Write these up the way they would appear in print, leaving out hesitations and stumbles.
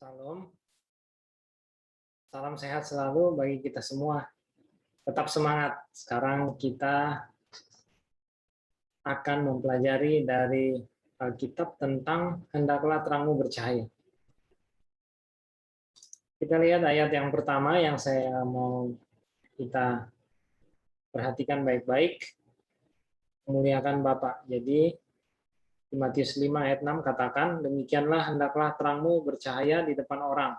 Salam, salam sehat selalu bagi kita semua. Tetap semangat. Sekarang kita akan mempelajari dari Alkitab tentang hendaklah terangmu bercahaya. Kita lihat ayat yang pertama yang saya mau kita perhatikan baik-baik. Memuliakan Bapa. Jadi di Matius 5 ayat 6 katakan, demikianlah hendaklah terangmu bercahaya di depan orang,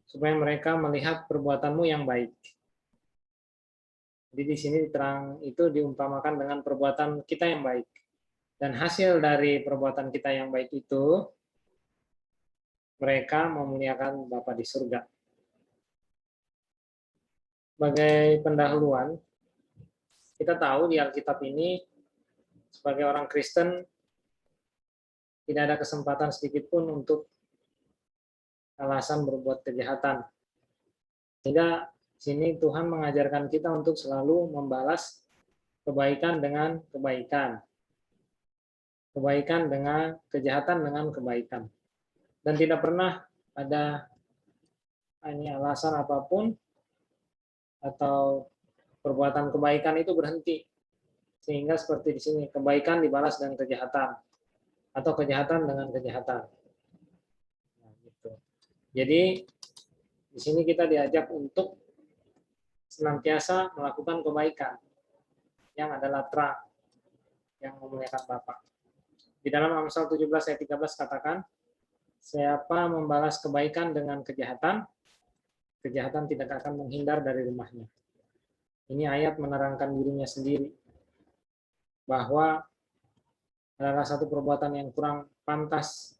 supaya mereka melihat perbuatanmu yang baik. Jadi di sini terang itu diumpamakan dengan perbuatan kita yang baik. Dan hasil dari perbuatan kita yang baik itu, mereka memuliakan Bapa di surga. Sebagai pendahuluan, kita tahu di Alkitab ini, sebagai orang Kristen, tidak ada kesempatan sedikit pun untuk alasan berbuat kejahatan. Sehingga sini Tuhan mengajarkan kita untuk selalu membalas kebaikan dengan kebaikan. Kebaikan dengan kejahatan dengan kebaikan. Dan tidak pernah ada alasan apapun atau perbuatan kebaikan itu berhenti. Sehingga seperti di sini, kebaikan dibalas dengan kejahatan. Atau kejahatan dengan kejahatan. Nah, gitu. Jadi, di sini kita diajak untuk senantiasa melakukan kebaikan yang adalah terang yang memuliakan Bapa. Di dalam Amsal 17 ayat 13 katakan, siapa membalas kebaikan dengan kejahatan, kejahatan tidak akan menghindar dari rumahnya. Ini ayat menerangkan dirinya sendiri bahwa adalah satu perbuatan yang kurang pantas.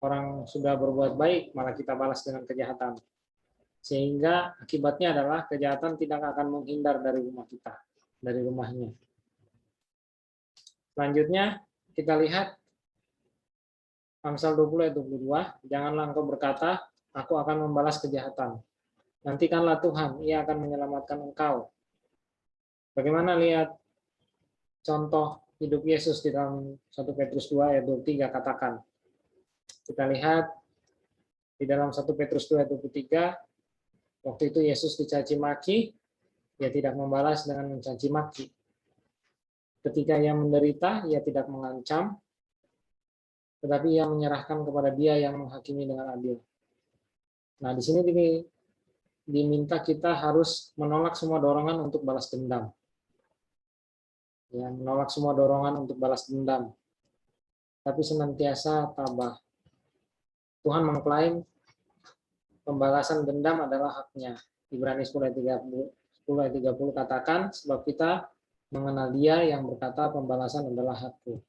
Orang sudah berbuat baik, malah kita balas dengan kejahatan. Sehingga akibatnya adalah kejahatan tidak akan menghindar dari rumah kita, dari rumahnya. Selanjutnya, kita lihat Amsal 20 ayat 22, janganlah engkau berkata, aku akan membalas kejahatan. Nantikanlah Tuhan, ia akan menyelamatkan engkau. Bagaimana lihat contoh hidup Yesus di dalam 1 Petrus 2 ayat 23 katakan. Kita lihat di dalam 1 Petrus 2 ayat 23, waktu itu Yesus dicaci maki, ia tidak membalas dengan mencaci maki. Ketika ia menderita, ia tidak mengancam, tetapi ia menyerahkan kepada Dia yang menghakimi dengan adil. Nah, di sini diminta kita harus menolak semua dorongan untuk balas dendam. Ya, menolak semua dorongan untuk balas dendam. Tapi senantiasa tabah. Tuhan mengklaim pembalasan dendam adalah haknya. Ibrani 10 ayat 30 katakan, sebab kita mengenal Dia yang berkata pembalasan adalah hakku.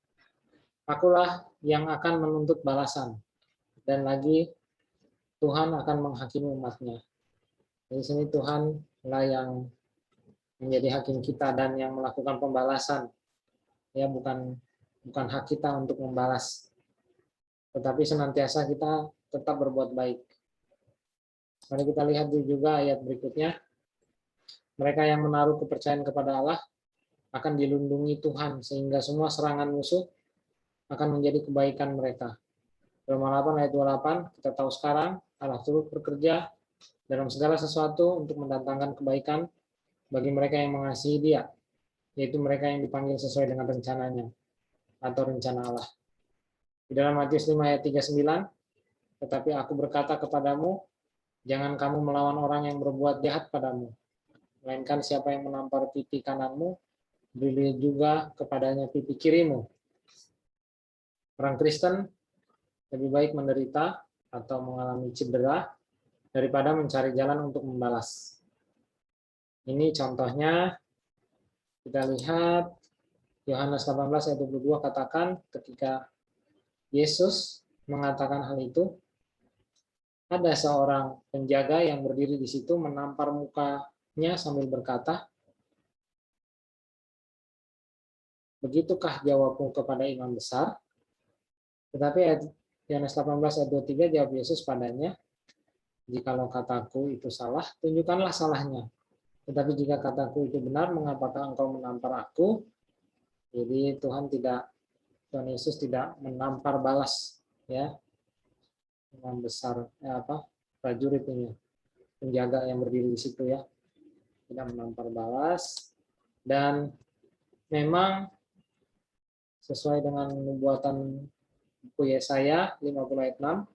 Akulah yang akan menuntut balasan. Dan lagi Tuhan akan menghakimi umatnya. Di sini Tuhanlah yang menjadi hakim kita dan yang melakukan pembalasan. Ya, bukan hak kita untuk membalas. Tetapi senantiasa kita tetap berbuat baik. Mari kita lihat juga ayat berikutnya. Mereka yang menaruh kepercayaan kepada Allah akan dilindungi Tuhan, sehingga semua serangan musuh akan menjadi kebaikan mereka. Roma 8 ayat 28, kita tahu sekarang Allah turut bekerja dalam segala sesuatu untuk mendatangkan kebaikan bagi mereka yang mengasihi Dia, yaitu mereka yang dipanggil sesuai dengan rencananya atau rencana Allah. Di dalam Matius 5 ayat 39, tetapi aku berkata kepadamu, jangan kamu melawan orang yang berbuat jahat padamu, melainkan siapa yang menampar pipi kananmu, beri juga kepadanya pipi kirimu. Orang Kristen lebih baik menderita atau mengalami cedera daripada mencari jalan untuk membalas. Ini contohnya, kita lihat Yohanes 18 ayat 22 katakan ketika Yesus mengatakan hal itu, ada seorang penjaga yang berdiri di situ menampar mukanya sambil berkata, begitukah jawabmu kepada imam besar? Tetapi Yohanes 18 ayat 23 jawab Yesus padanya, jikalau kataku itu salah, tunjukkanlah salahnya. Tetapi jika kataku itu benar, mengapakah engkau menampar aku? Jadi Tuhan Yesus tidak menampar balas, ya. imam besar prajurit ini, penjaga yang berdiri di situ ya, tidak menampar balas. Dan memang sesuai dengan nubuatan buku Yesaya 50 ayat 6,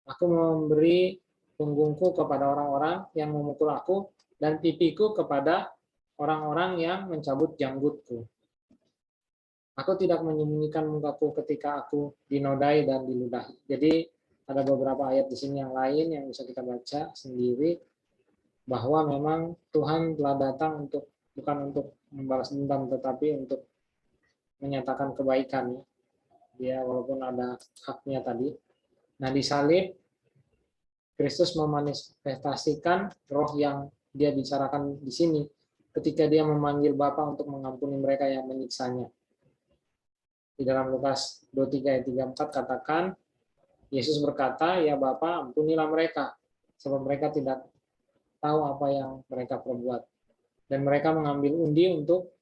aku memberi punggungku kepada orang-orang yang memukul aku dan pipiku kepada orang-orang yang mencabut janggutku. Aku tidak menyembunyikan mukaku ketika aku dinodai dan diludahi. Jadi ada beberapa ayat di sini yang lain yang bisa kita baca sendiri, bahwa memang Tuhan telah datang bukan untuk membalas dendam, tetapi untuk menyatakan kebaikan. Dia walaupun ada haknya tadi. Nah, di salib Kristus memanifestasikan roh yang dia bicarakan di sini ketika dia memanggil Bapa untuk mengampuni mereka yang menyiksanya. Di dalam Lukas 23 ayat 34 katakan, Yesus berkata, ya Bapa, ampunilah mereka, sebab mereka tidak tahu apa yang mereka perbuat. Dan mereka mengambil undi untuk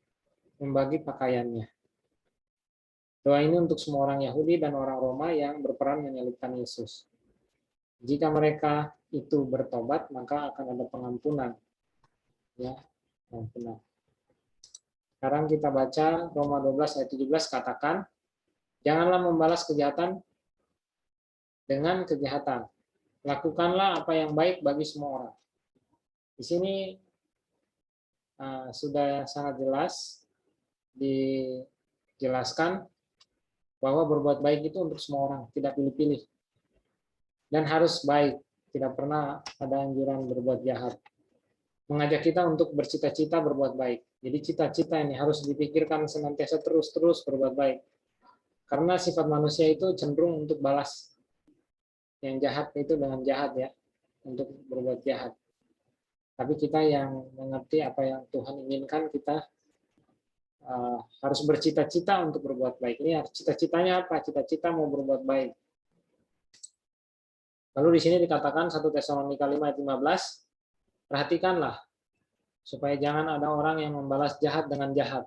membagi pakaiannya. Doa ini untuk semua orang Yahudi dan orang Roma yang berperan menyalibkan Yesus. Jika mereka itu bertobat, maka akan ada pengampunan. Ya, pengampunan. Sekarang kita baca Roma 12 ayat 17 katakan, janganlah membalas kejahatan dengan kejahatan. Lakukanlah apa yang baik bagi semua orang. Di sini sudah sangat jelas dijelaskan bahwa berbuat baik itu untuk semua orang, tidak pilih-pilih. Dan harus baik, tidak pernah ada anjuran berbuat jahat. Mengajak kita untuk bercita-cita berbuat baik. Jadi cita-cita ini harus dipikirkan senantiasa terus-terus berbuat baik. Karena sifat manusia itu cenderung untuk balas yang jahat itu dengan jahat ya, untuk berbuat jahat. Tapi kita yang mengerti apa yang Tuhan inginkan, kita harus bercita-cita untuk berbuat baik. Ini cita-citanya apa? Cita-cita mau berbuat baik. Lalu di sini dikatakan 1 Tesalonika 5 ayat 15, perhatikanlah supaya jangan ada orang yang membalas jahat dengan jahat.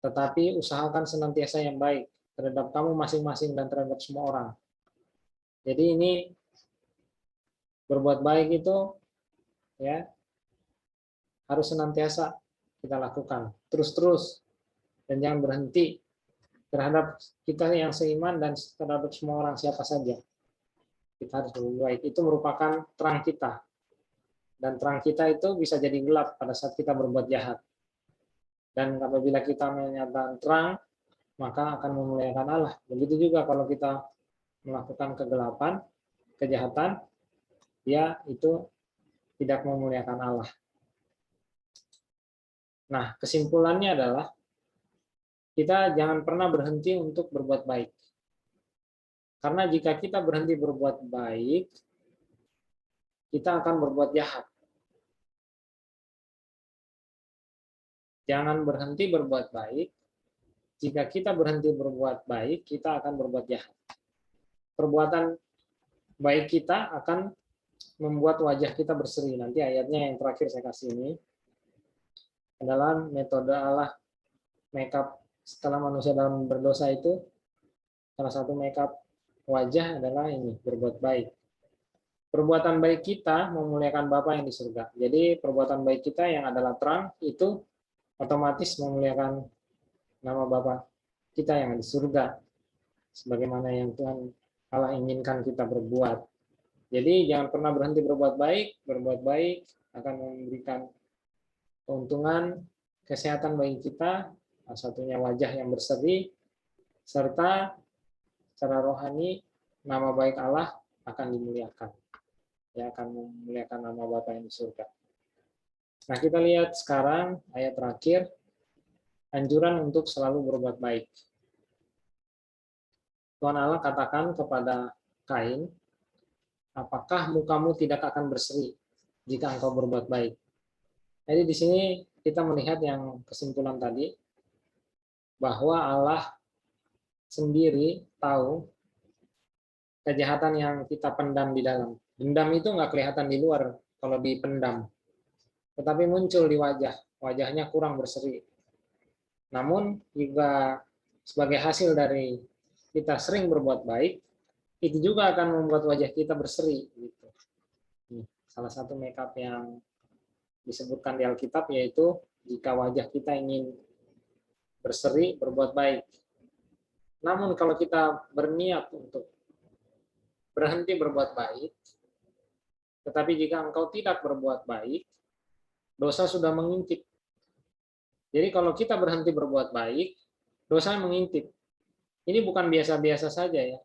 Tetapi usahakan senantiasa yang baik terhadap kamu masing-masing dan terhadap semua orang. Jadi ini berbuat baik itu ya harus senantiasa kita lakukan terus-terus dan jangan berhenti terhadap kita yang seiman dan terhadap semua orang siapa saja. Kita harus berbuat baik. Itu merupakan terang kita. Dan terang kita itu bisa jadi gelap pada saat kita berbuat jahat. Dan apabila kita menyatakan terang, maka akan memuliakan Allah. Begitu juga kalau kita melakukan kegelapan, kejahatan, ya itu tidak memuliakan Allah. Nah, kesimpulannya adalah kita jangan pernah berhenti untuk berbuat baik. Karena jika kita berhenti berbuat baik, kita akan berbuat jahat. Jangan berhenti berbuat baik. Jika kita berhenti berbuat baik, kita akan berbuat jahat. Perbuatan baik kita akan membuat wajah kita berseri. Nanti ayatnya yang terakhir saya kasih ini adalah metode Allah makeup setelah manusia dalam berdosa itu. Salah satu makeup wajah adalah ini, berbuat baik. Perbuatan baik kita memuliakan Bapa yang di surga. Jadi perbuatan baik kita yang adalah terang itu otomatis memuliakan nama Bapa kita yang di surga. Sebagaimana yang Tuhan Allah inginkan kita berbuat. Jadi jangan pernah berhenti berbuat baik akan memberikan keuntungan, kesehatan bagi kita, salah satunya wajah yang berseri, serta secara rohani nama baik Allah akan dimuliakan. Ya, akan memuliakan nama Bapa yang di surga. Nah, kita lihat sekarang ayat terakhir, anjuran untuk selalu berbuat baik. Tuhan Allah katakan kepada Kain, apakah mukamu tidak akan berseri jika engkau berbuat baik? Jadi di sini kita melihat yang kesimpulan tadi, bahwa Allah sendiri tahu kejahatan yang kita pendam di dalam. Dendam itu nggak kelihatan di luar kalau dipendam, tetapi muncul di wajah. Wajahnya kurang berseri. Namun juga sebagai hasil dari kita sering berbuat baik, itu juga akan membuat wajah kita berseri. Gitu. Salah satu makeup yang disebutkan di Alkitab yaitu jika wajah kita ingin berseri, berbuat baik. Namun kalau kita berniat untuk berhenti berbuat baik, tetapi jika engkau tidak berbuat baik, dosa sudah mengintip. Jadi kalau kita berhenti berbuat baik, dosa mengintip. Ini bukan biasa-biasa saja ya,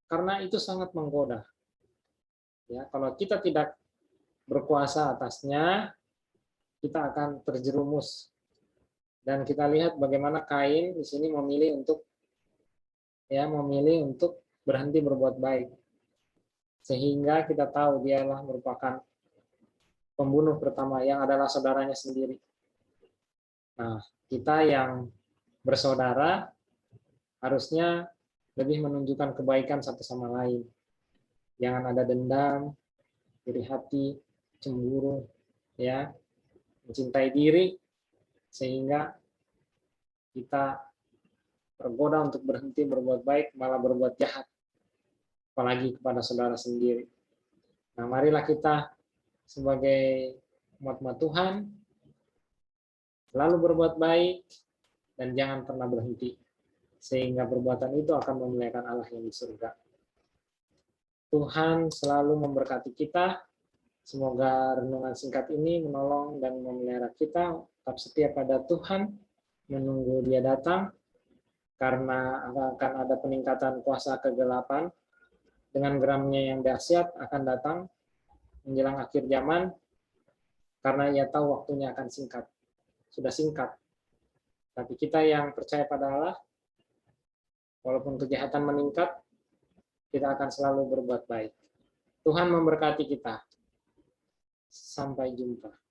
karena itu sangat menggoda. Ya, kalau kita tidak berkuasa atasnya, kita akan terjerumus. Dan kita lihat bagaimana Kain di sini memilih untuk berhenti berbuat baik. Sehingga kita tahu dialah merupakan pembunuh pertama yang adalah saudaranya sendiri. Nah, kita yang bersaudara harusnya lebih menunjukkan kebaikan satu sama lain. Jangan ada dendam, iri hati, cemburu, ya, mencintai diri, sehingga kita tergoda untuk berhenti berbuat baik, malah berbuat jahat, apalagi kepada saudara sendiri. Nah, marilah kita sebagai umat-umat Tuhan selalu berbuat baik dan jangan pernah berhenti, sehingga perbuatan itu akan memuliakan Allah yang di surga. Tuhan selalu memberkati kita. Semoga renungan singkat ini menolong dan memelihara kita tetap setia pada Tuhan, menunggu Dia datang, karena akan ada peningkatan kuasa kegelapan dengan geramnya yang dahsyat akan datang menjelang akhir zaman, karena Ia tahu waktunya akan singkat. Sudah singkat. Tapi kita yang percaya pada Allah, walaupun kejahatan meningkat, kita akan selalu berbuat baik. Tuhan memberkati kita. Sampai jumpa.